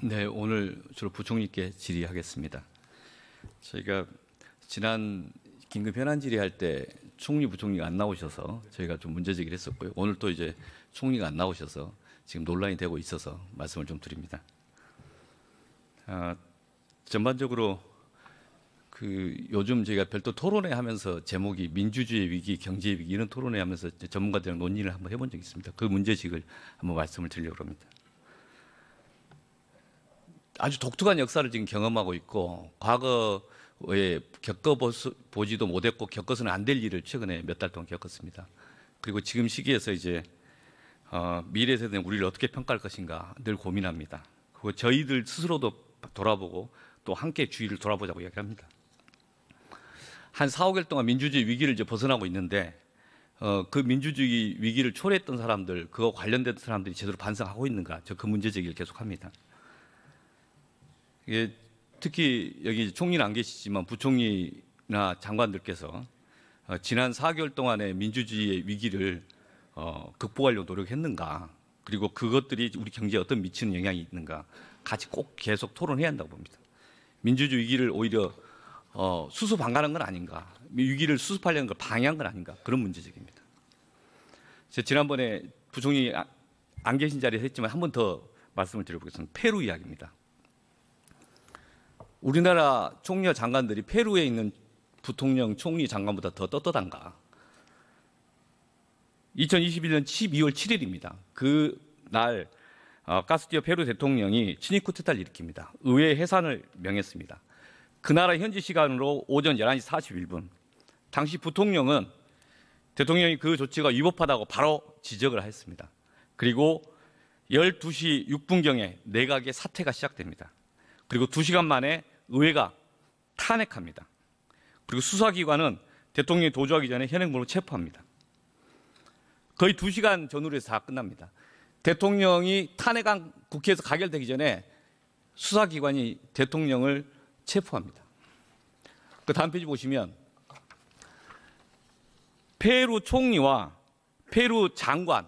네, 오늘 주로 부총리께 질의하겠습니다. 저희가 지난 긴급 현안 질의할 때 총리, 부총리가 안 나오셔서 저희가 좀 문제 제기를 했었고요. 오늘 또 이제 총리가 안 나오셔서 지금 논란이 되고 있어서 말씀을 좀 드립니다. 전반적으로 요즘 저희가 별도 토론회 하면서 제목이 민주주의 위기, 경제의 위기 이런 토론회 하면서 전문가들이랑 논의를 한번 해본 적이 있습니다. 그 문제식을 한번 말씀을 드리려고 합니다. 아주 독특한 역사를 지금 경험하고 있고 과거에 겪어보지도 못했고 겪어서는 안 될 일을 최근에 몇 달 동안 겪었습니다. 그리고 지금 시기에서 이제 미래 세대는 우리를 어떻게 평가할 것인가 늘 고민합니다. 그리고 저희들 스스로도 돌아보고 또 함께 주위를 돌아보자고 이야기합니다. 한 4, 5개월 동안 민주주의 위기를 이제 벗어나고 있는데 그 민주주의 위기를 초래했던 사람들, 그거 관련된 사람들이 제대로 반성하고 있는가? 저 그 문제 제기를 계속합니다. 특히 여기 총리는 안 계시지만 부총리나 장관들께서 지난 4개월 동안의 민주주의의 위기를 극복하려고 노력했는가, 그리고 그것들이 우리 경제에 어떤 미치는 영향이 있는가 같이 꼭 계속 토론해야 한다고 봅니다. 민주주의 위기를 오히려 수습방관한 건 아닌가, 위기를 수습하려는 걸 방해한 건 아닌가, 그런 문제제기입니다. 제가 지난번에 부총리 안 계신 자리에서 했지만 한 번 더 말씀을 드려보겠습니다. 페루 이야기입니다. 우리나라 총리와 장관들이 페루에 있는 부통령, 총리, 장관보다 더 떳떳한가? 2021년 12월 7일입니다. 그날 카스티오 페루 대통령이 치니쿠데타를 일으킵니다. 의회 해산을 명했습니다. 그 나라 현지 시간으로 오전 11시 41분. 당시 부통령은 대통령이 그 조치가 위법하다고 바로 지적을 했습니다. 그리고 12시 6분경에 내각의 사퇴가 시작됩니다. 그리고 2시간 만에 의회가 탄핵합니다. 그리고 수사기관은 대통령이 도주하기 전에 현행범으로 체포합니다. 거의 2시간 전후로 해서 다 끝납니다. 대통령이 탄핵안 국회에서 가결되기 전에 수사기관이 대통령을 체포합니다. 그 다음 페이지 보시면 페루 총리와 페루 장관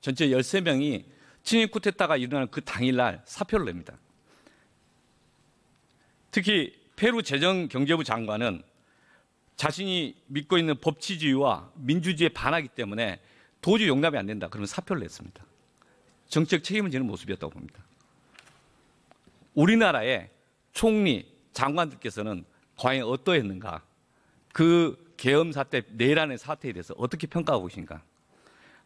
전체 13명이 치니쿠데타가 일어나는 그 당일날 사표를 냅니다. 특히 페루 재정경제부 장관은 자신이 믿고 있는 법치주의와 민주주의에 반하기 때문에 도저히 용납이 안 된다. 그러면 사표를 냈습니다. 정치적 책임을 지는 모습이었다고 봅니다. 우리나라의 총리, 장관들께서는 과연 어떠했는가? 그 계엄 사태, 내란의 사태에 대해서 어떻게 평가하고 계신가?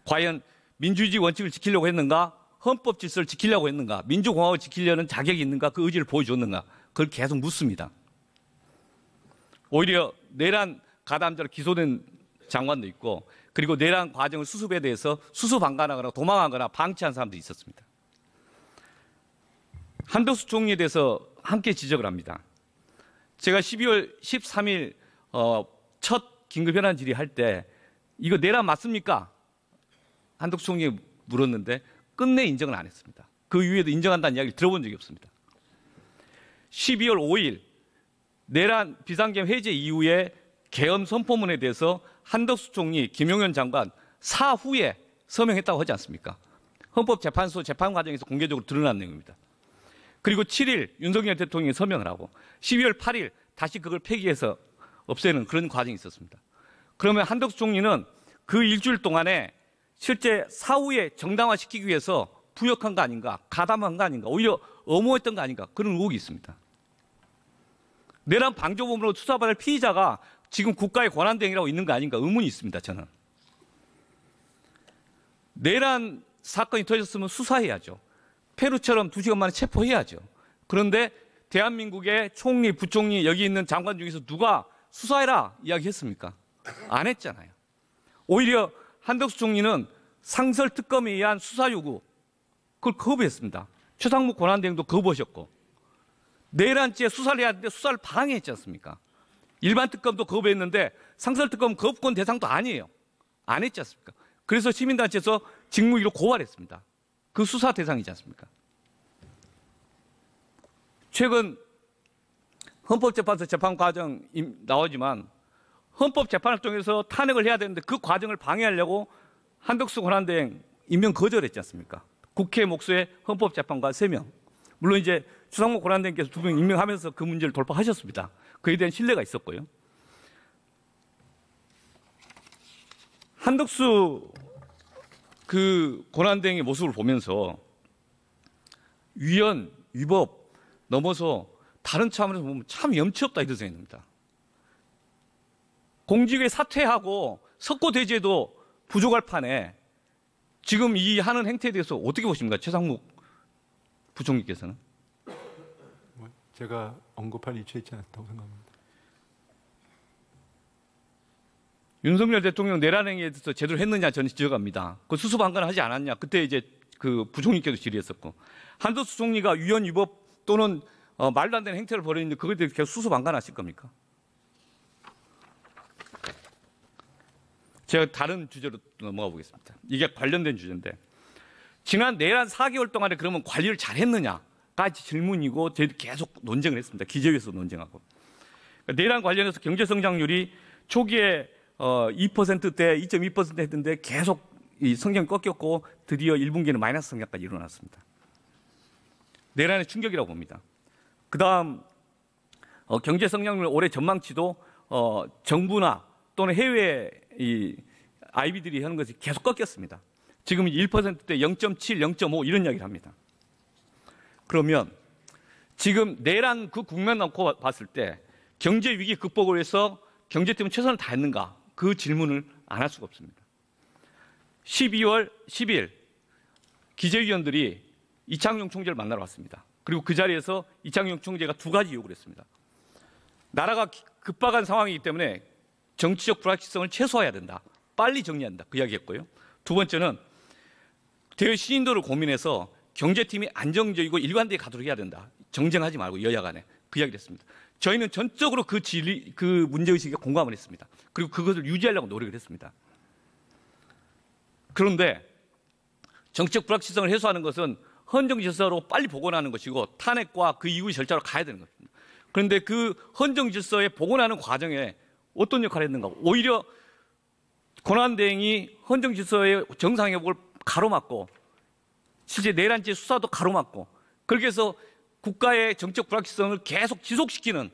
과연 민주주의 원칙을 지키려고 했는가? 헌법 질서를 지키려고 했는가? 민주공화국을 지키려는 자격이 있는가? 그 의지를 보여줬는가? 그걸 계속 묻습니다. 오히려 내란 가담자로 기소된 장관도 있고, 그리고 내란 과정을 수습에 대해서 수습방관하거나 도망하거나 방치한 사람들이 있었습니다. 한덕수 총리에 대해서 함께 지적을 합니다. 제가 12월 13일 첫 긴급현안 질의할 때 이거 내란 맞습니까? 한덕수 총리에 물었는데 끝내 인정을 안 했습니다. 그 이후에도 인정한다는 이야기를 들어본 적이 없습니다. 12월 5일 내란 비상계엄 해제 이후에 계엄 선포문에 대해서 한덕수 총리, 김용현 장관 사후에 서명했다고 하지 않습니까? 헌법재판소 재판 과정에서 공개적으로 드러난 내용입니다. 그리고 7일 윤석열 대통령이 서명을 하고 12월 8일 다시 그걸 폐기해서 없애는 그런 과정이 있었습니다. 그러면 한덕수 총리는 그 일주일 동안에 실제 사후에 정당화시키기 위해서 부역한 거 아닌가, 가담한 거 아닌가, 오히려 엄호했던 거 아닌가, 그런 의혹이 있습니다. 내란 방조범으로 수사받을 피의자가 지금 국가의 권한대행이라고 있는 거 아닌가 의문이 있습니다. 저는. 내란 사건이 터졌으면 수사해야죠. 페루처럼 2시간 만에 체포해야죠. 그런데 대한민국의 총리, 부총리, 여기 있는 장관 중에서 누가 수사해라 이야기했습니까? 안 했잖아요. 오히려 한덕수 총리는 상설특검에 의한 수사 요구, 그걸 거부했습니다. 최상무 권한대행도 거부하셨고, 내란죄 수사를 해야 하는데 수사를 방해했지 않습니까? 일반 특검도 거부했는데 상설특검 거부권 대상도 아니에요. 안 했지 않습니까? 그래서 시민단체에서 직무유기로 고발했습니다. 그 수사 대상이지 않습니까? 최근 헌법재판소 재판 과정 나오지만 헌법재판을 통해서 탄핵을 해야 되는데 그 과정을 방해하려고 한덕수 권한대행 임명 거절했지 않습니까? 국회 목소에 헌법재판관 3명. 물론 이제 추상목 권한대행께서 2명 임명하면서 그 문제를 돌파하셨습니다. 그에 대한 신뢰가 있었고요. 한덕수 그 권한대행의 모습을 보면서 위헌, 위법 넘어서 다른 차원에서 보면 참 염치 없다 이런 생각이 듭니다. 공직에 사퇴하고 석고대죄도 부족할 판에 지금 이 하는 행태에 대해서 어떻게 보십니까? 최상목 부총리께서는? 제가 언급할 이치에 있지 않다고 생각합니다. 윤석열 대통령 내란행위에 대해서 제대로 했느냐 저는 지적합니다. 그 수수방관하지 않았냐. 그때 이제 그 부총리께도 질의했었고 한덕수 총리가 위헌 위법 또는 말도 안 되는 행태를 벌였는데 그거에 대해서 계속 수수방관하실 겁니까? 제가 다른 주제로 넘어가 보겠습니다. 이게 관련된 주제인데 지난 내란 4개월 동안에 그러면 관리를 잘했느냐까지 질문이고 저희도 계속 논쟁을 했습니다. 기재위에서 논쟁하고 내란 관련해서 경제성장률이 초기에 2%대 2.2% 했는데 계속 이 성장이 꺾였고 드디어 1분기에는 마이너스 성장까지 일어났습니다. 내란의 충격이라고 봅니다. 그다음 경제 성장률 올해 전망치도 정부나 또는 해외 이 IB들이 하는 것이 계속 꺾였습니다. 지금 1%대 0.7, 0.5 이런 이야기를 합니다. 그러면 지금 내란 그 국면 놓고 봤을 때 경제 위기 극복을 위해서 경제팀은 최선을 다했는가? 그 질문을 안 할 수가 없습니다. 12월 10일 기재위원들이 이창용 총재를 만나러 왔습니다. 그리고 그 자리에서 이창용 총재가 2가지 요구를 했습니다. 나라가 급박한 상황이기 때문에 정치적 불확실성을 최소화해야 된다. 빨리 정리해야 된다. 그 이야기했고요. 2번째는 대외 신인도를 고민해서 경제팀이 안정적이고 일관되게 가도록 해야 된다. 정쟁하지 말고 여야 간에 그 이야기를 했습니다. 저희는 전적으로 그 문제의식에 공감을 했습니다. 그리고 그것을 유지하려고 노력을 했습니다. 그런데 정치적 불확실성을 해소하는 것은 헌정 질서로 빨리 복원하는 것이고 탄핵과 그 이후의 절차로 가야 되는 것입니다. 그런데 그 헌정 질서에 복원하는 과정에 어떤 역할을 했는가? 오히려 권한대행이 헌정 질서의 정상 회복을 가로막고 실제 내란죄 수사도 가로막고 그렇게 해서 국가의 정책 불확실성을 계속 지속시키는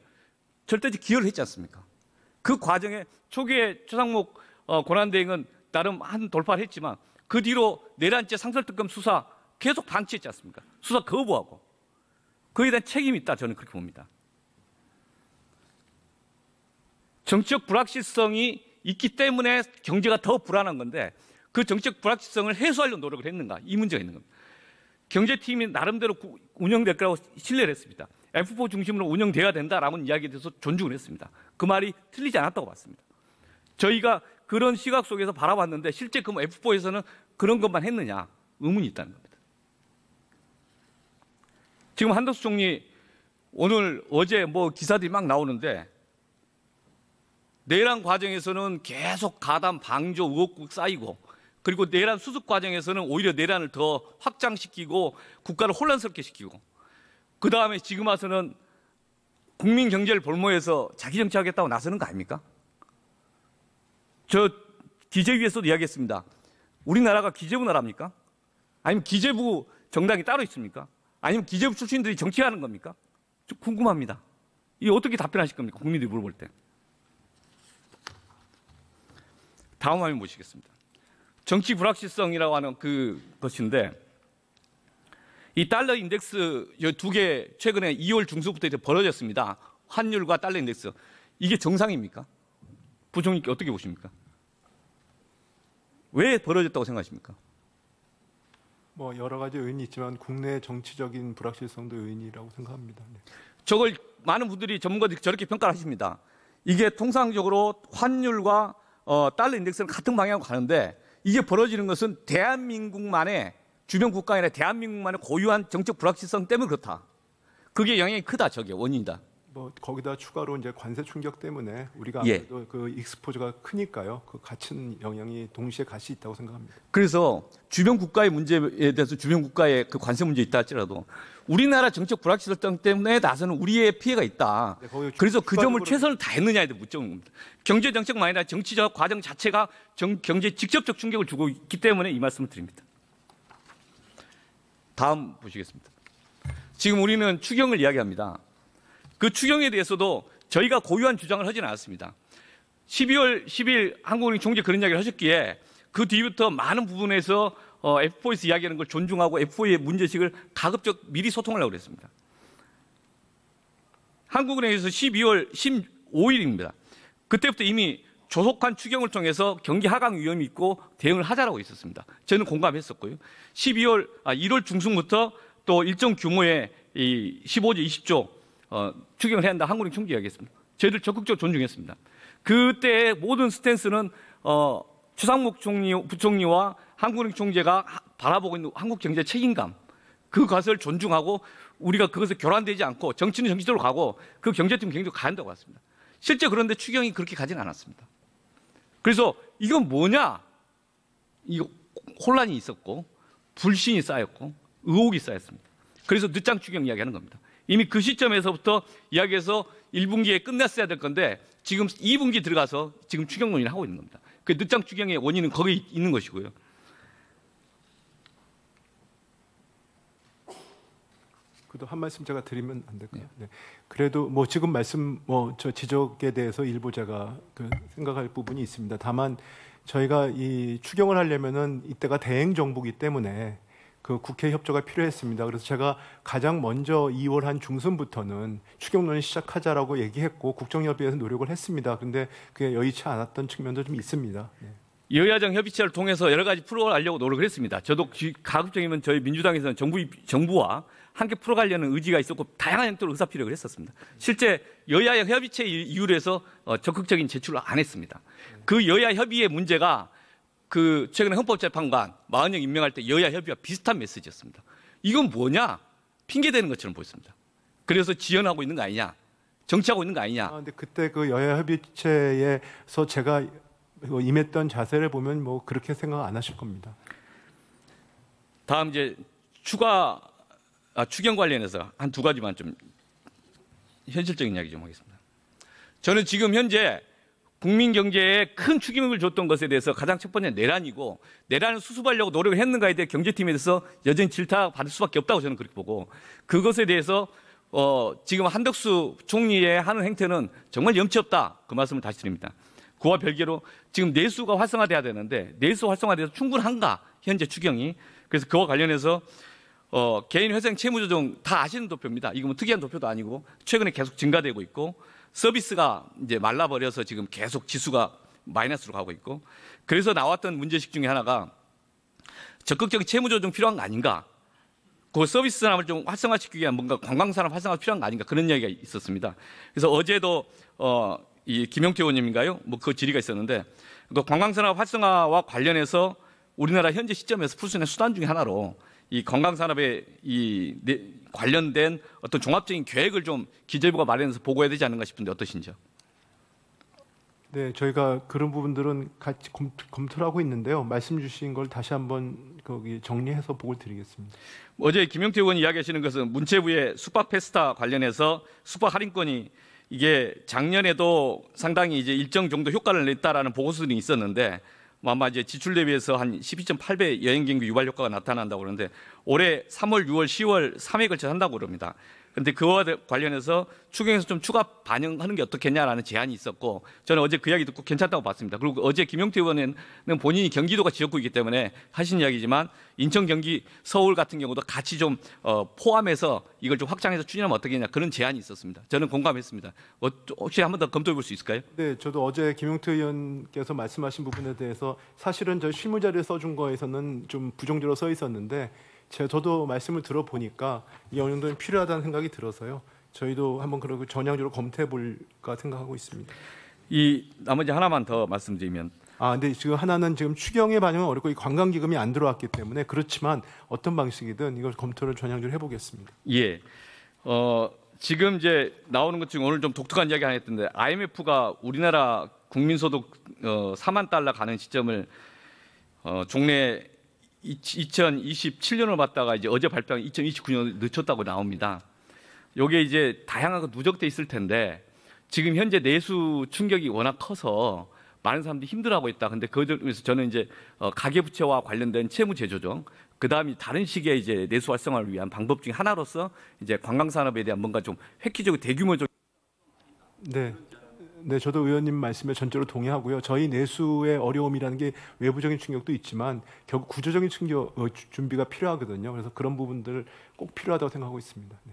절대적 기여를 했지 않습니까? 그 과정에 초기에 최상목 권한대행은 나름 한 돌파를 했지만 그 뒤로 내란죄 상설특검 수사 계속 방치했지 않습니까? 수사 거부하고 그에 대한 책임이 있다 저는 그렇게 봅니다. 정치적 불확실성이 있기 때문에 경제가 더 불안한 건데 그 정치적 불확실성을 해소하려는 노력을 했는가? 이 문제가 있는 겁니다. 경제팀이 나름대로 운영될 거라고 신뢰를 했습니다. F4 중심으로 운영돼야 된다라는 이야기에 대해서 존중을 했습니다. 그 말이 틀리지 않았다고 봤습니다. 저희가 그런 시각 속에서 바라봤는데 실제 그 F4에서는 그런 것만 했느냐 의문이 있다는 겁니다. 지금 한덕수 총리 오늘 어제 뭐 기사들이 막 나오는데 내란 과정에서는 계속 가담 방조 의혹국 쌓이고 그리고 내란 수습 과정에서는 오히려 내란을 더 확장시키고 국가를 혼란스럽게 시키고 그 다음에 지금 와서는 국민 경제를 볼모해서 자기 정치하겠다고 나서는 거 아닙니까? 저 기재위에서도 이야기했습니다. 우리나라가 기재부 나라입니까? 아니면 기재부 정당이 따로 있습니까? 아니면 기재부 출신들이 정치하는 겁니까? 좀 궁금합니다. 이 어떻게 답변하실 겁니까? 국민들이 물어볼 때. 다음 화면 보시겠습니다. 정치 불확실성이라고 하는 그 것인데 이 달러 인덱스 두 개 최근에 2월 중순부터 이제 벌어졌습니다. 환율과 달러 인덱스. 이게 정상입니까? 부총리께 어떻게 보십니까? 왜 벌어졌다고 생각하십니까? 뭐 여러 가지 요인이 있지만 국내 정치적인 불확실성도 요인이라고 생각합니다. 네. 저걸 많은 분들이 전문가들이 저렇게 평가를 하십니다. 이게 통상적으로 환율과 달러 인덱스는 같은 방향으로 가는데 이게 벌어지는 것은 대한민국만의 주변 국가가 아니라 대한민국만의 고유한 정책 불확실성 때문에 그렇다. 그게 영향이 크다. 저게 원인이다. 뭐 거기다 추가로 이제 관세 충격 때문에 우리가 아무래도 그 익스포저가 크니까요. 그 같은 영향이 동시에 같이 있다고 생각합니다. 그래서 주변 국가의 문제에 대해서 주변 국가의 그 관세 문제 있다 할지라도 우리나라 정책 불확실성 때문에 나서는 우리의 피해가 있다. 네, 그래서 그 점을 최선을 다했느냐에 대해 묻자는 겁니다. 경제 정책만 아니라 정치적 과정 자체가 경제에 직접적 충격을 주고 있기 때문에 이 말씀을 드립니다. 다음 보시겠습니다. 지금 우리는 추경을 이야기합니다. 그 추경에 대해서도 저희가 고유한 주장을 하지는 않았습니다. 12월 10일 한국은행 총재 그런 이야기를 하셨기에 그 뒤부터 많은 부분에서 F4에서 이야기하는 걸 존중하고 F4의 문제식을 가급적 미리 소통하려고 그랬습니다. 한국은행에서 12월 15일입니다. 그때부터 이미 조속한 추경을 통해서 경기 하강 위험이 있고 대응을 하자라고 있었습니다. 저는 공감했었고요. 1월 중순부터 또 일정 규모의 이 15조, 20조 추경을 해야 한다. 한국은행 총재 이야기했습니다. 저희들 적극적으로 존중했습니다. 그때의 모든 스탠스는 추상목 부총리와 한국은행 총재가 바라보고 있는 한국 경제 책임감, 그것을 존중하고 우리가 그것에 교란되지 않고 정치는 정치적으로 가고 그 경제팀 경제로 가야 한다고 봤습니다. 실제 그런데 추경이 그렇게 가지는 않았습니다. 그래서 이건 뭐냐? 이거 혼란이 있었고 불신이 쌓였고 의혹이 쌓였습니다. 그래서 늦장 추경 이야기하는 겁니다. 이미 그 시점에서부터 이야기해서 1분기에 끝냈어야 될 건데 지금 2분기 들어가서 지금 추경 논의를 하고 있는 겁니다. 그 늦장 추경의 원인은 거기 있는 것이고요. 그래도 한 말씀 제가 드리면 안 될까요? 네. 그래도 뭐 지금 말씀 저 지적에 대해서 일부 제가 생각할 부분이 있습니다. 다만 저희가 이 추경을 하려면은 이때가 대행 정부이기 때문에 그 국회 협조가 필요했습니다. 그래서 제가 가장 먼저 2월 한 중순부터는 추경 논의 시작하자라고 얘기했고 국정협의회에서 노력을 했습니다. 그런데 그게 여의치 않았던 측면도 좀 있습니다. 네. 여야정 협의체를 통해서 여러 가지 풀어가려고 노력을 했습니다. 저도 가급적이면 저희 민주당에서는 정부와 함께 풀어가려는 의지가 있었고 다양한 형태로 의사표력을 했었습니다. 실제 여야의 협의체 이유로 해서 적극적인 제출을 안 했습니다. 그 여야 협의의 문제가 그 최근에 헌법재판관 40명 임명할 때 여야 협의와 비슷한 메시지였습니다. 이건 뭐냐? 핑계대는 것처럼 보였습니다. 그래서 지연하고 있는 거 아니냐? 정치하고 있는 거 아니냐? 근데 그때 그 여야 협의체에서 제가 임했던 자세를 보면 뭐 그렇게 생각 안 하실 겁니다. 다음 이제 추경 관련해서 한 두 가지만 좀 현실적인 이야기 좀 하겠습니다. 저는 지금 현재 국민 경제에 큰 추격을 줬던 것에 대해서 가장 첫 번째 내란이고 내란을 수습하려고 노력을 했는가에 대해 경제팀에 대해서 여전히 질타받을 수밖에 없다고 저는 그렇게 보고 그것에 대해서 지금 한덕수 총리의 하는 행태는 정말 염치 없다 그 말씀을 다시 드립니다. 그와 별개로 지금 내수가 활성화돼야 되는데 내수 활성화돼서 충분한가 현재 추경이 그래서 그와 관련해서 개인 회생 채무조정 다 아시는 도표입니다. 이거 뭐 특이한 도표도 아니고 최근에 계속 증가되고 있고 서비스가 이제 말라버려서 지금 계속 지수가 마이너스로 가고 있고 그래서 나왔던 문제식 중에 하나가 적극적인 채무조정 필요한 거 아닌가 그 서비스 산업을 좀 활성화시키기 위한 뭔가 관광산업 활성화 필요한 거 아닌가 그런 이야기가 있었습니다. 그래서 어제도 이 김영태 의원님인가요? 뭐 그 질의가 있었는데 그 관광산업 활성화와 관련해서 우리나라 현재 시점에서 풀 수 있는 수단 중에 하나로 이 관광산업에 관련된 어떤 종합적인 계획을 좀 기재부가 마련해서 보고해야 되지 않는가 싶은데 어떠신지요? 네, 저희가 그런 부분들은 같이 검토를 하고 있는데요. 말씀 주신 걸 다시 한번 거기 정리해서 보고를 드리겠습니다. 어제 김영태 의원이 이야기하시는 것은 문체부의 숙박 페스타 관련해서 숙박 할인권이 이게 작년에도 상당히 이제 일정 정도 효과를 냈다라는 보고서들이 있었는데 아마 이제 지출 대비해서 한 12.8배 여행 경비 유발 효과가 나타난다고 그러는데 올해 3월, 6월, 10월 3회 걸쳐 한다고 그럽니다. 그런데 그와 관련해서 추경에서 좀 추가 반영하는 게 어떻겠냐라는 제안이 있었고 저는 어제 그 이야기 듣고 괜찮다고 봤습니다. 그리고 어제 김용태 의원은 본인이 경기도가 지역구이기 때문에 하신 이야기지만 인천, 경기, 서울 같은 경우도 같이 좀 포함해서 이걸 좀 확장해서 추진하면 어떻겠냐 그런 제안이 있었습니다. 저는 공감했습니다. 혹시 한 번 더 검토해 볼 수 있을까요? 네, 저도 어제 김용태 의원께서 말씀하신 부분에 대해서 사실은 저 실무자료에 써준 거에서는 좀 부정적으로 써 있었는데 저도 말씀을 들어보니까 이 어느 정도는 필요하다는 생각이 들어서요. 저희도 한번 그러고 전향적으로 검토해 볼까 생각하고 있습니다. 이 나머지 하나만 더 말씀드리면 근데 지금 하나는 지금 추경의 반영은 어렵고 이 관광기금이 안 들어왔기 때문에 그렇지만 어떤 방식이든 이걸 검토를 전향적으로 해보겠습니다. 예. 지금 이제 나오는 것 중에 오늘 좀 독특한 이야기 하나 했던데 IMF가 우리나라 국민소득 4만 달러 가는 시점을 종래 2027년을 봤다가 이제 어제 발표한 2029년을 늦췄다고 나옵니다. 요게 이제 다양하게 누적돼 있을 텐데 지금 현재 내수 충격이 워낙 커서 많은 사람들이 힘들어하고 있다. 근데 그중에서 저는 이제 가계부채와 관련된 채무 재조정, 그다음에 다른 식의 이제 내수 활성화를 위한 방법 중에 하나로서 이제 관광 산업에 대한 뭔가 좀 획기적이고 대규모적. 네. 네, 저도 의원님 말씀에 전적으로 동의하고요. 저희 내수의 어려움이라는 게 외부적인 충격도 있지만 결국 구조적인 준비가 필요하거든요. 그래서 그런 부분들 꼭 필요하다고 생각하고 있습니다. 네.